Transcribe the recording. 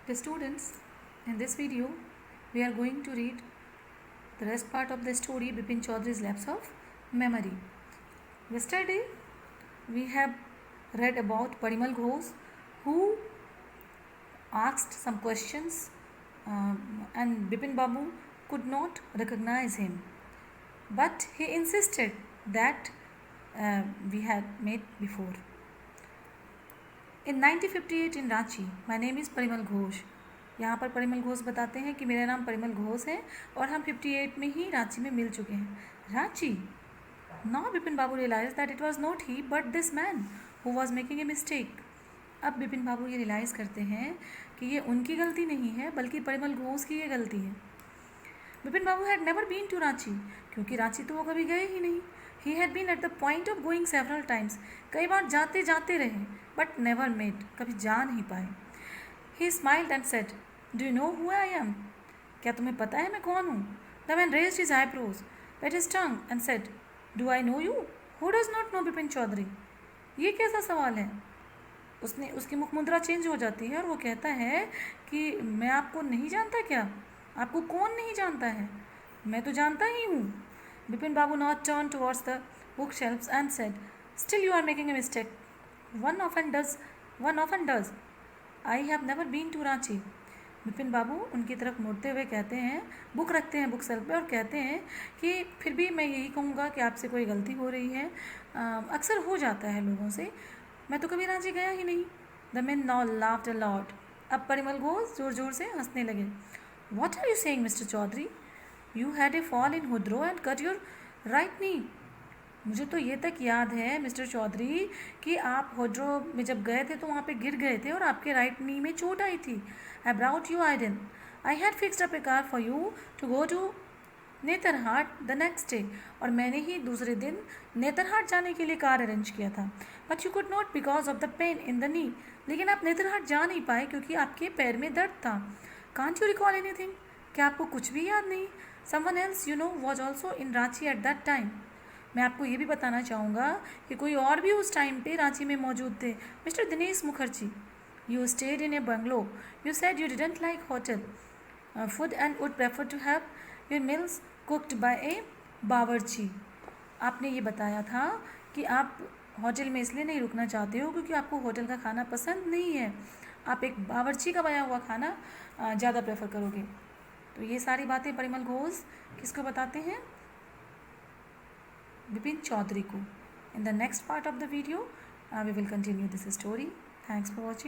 The students, in this video, we are going to read the rest part of the story Bipin Chaudhary's Lapse of Memory. Yesterday, we have read about Parimal Ghosh, who asked some questions and Bipin Babu could not recognize him. But he insisted that we had met before. In 1958 in Ranchi, my name is Parimal Ghosh. यहाँ पर परिमल घोष बताते हैं कि मेरा नाम परिमल घोष है और हम 58 में ही रांची में मिल चुके हैं. Ranchi? Now Bipin Babu realized that it was not he but this man who was making a mistake. अब बिपिन बाबू ये रियलाइज़ करते हैं कि ये उनकी गलती नहीं है बल्कि परिमल घोष की ये गलती है. Bipin Babu had never been to Ranchi, क्योंकि रांची तो वो कभी गए ही नहीं. He had been at the point of going several times, कई बार जाते जाते रहे, बट नेवर मेट, कभी जा नहीं पाए. He smiled and said, do you know who I am? क्या तुम्हें पता है मैं कौन हूँ? The man raised his eyebrows, wet his tongue and said, do I know you? Who does not know Bipin Chaudhary? ये कैसा सवाल है? उसकी मुख मुद्रा चेंज हो जाती है और वो कहता है कि मैं आपको नहीं जानता क्या? आपको कौन नहीं जानता है? मैं तो जानता ही हूँ. Bipin Babu not turn towards the book shelves and said, still you are making a mistake. One often does. I have never been to Ranchi. Bipin Babu उनकी तरफ मुड़ते हुए कहते हैं, बुक रखते हैं बुक शेल्फ पे और कहते हैं कि फिर भी मैं यही कहूँगा कि आपसे कोई गलती हो रही है. अक्सर हो जाता है लोगों से. मैं तो कभी रांची गया ही नहीं. The man now laughed a lot. अब परिमल घोष जोर जोर से हंसने लगे. What are you saying, Mr. Chaudhary? You had a fall in Hudro and cut your right knee. मुझे तो ये तक याद है मिस्टर चौधरी कि आप होड्रो में जब गए थे तो वहाँ पे गिर गए थे और आपके राइट नी में चोट आई थी. I brought you iron. I had fixed up a car for you to go to Netarhat the next day. और मैंने ही दूसरे दिन नेतरहाट जाने के लिए कार अरेंज किया था. But you could not because of the pain in the knee. लेकिन आप नेतरहाट जा नहीं पाए क्योंकि आपके पैर में दर्द था. Can't you recall anything? क्या आपको कुछ भी याद नहीं? Someone else you know was also in Ranchi at that time. मैं आपको ये भी बताना चाहूँगा कि कोई और भी उस टाइम पे रांची में मौजूद थे. Mister Dinesh Mukherjee. You stayed in a bungalow. You said you didn't like hotel food and would prefer to have your meals cooked by a बावर्ची. आपने ये बताया था कि आप होटल में इसलिए नहीं रुकना चाहते हो क्योंकि आपको होटल का खाना पसंद नहीं है. आप एक बावर्ची का बनाया हुआ खाना ज़्यादा प्रेफर करोगे. तो ये सारी बातें परिमल घोष किसको बताते हैं? बिपिन चौधरी को. In the next part of the video we will continue this story. Thanks for watching.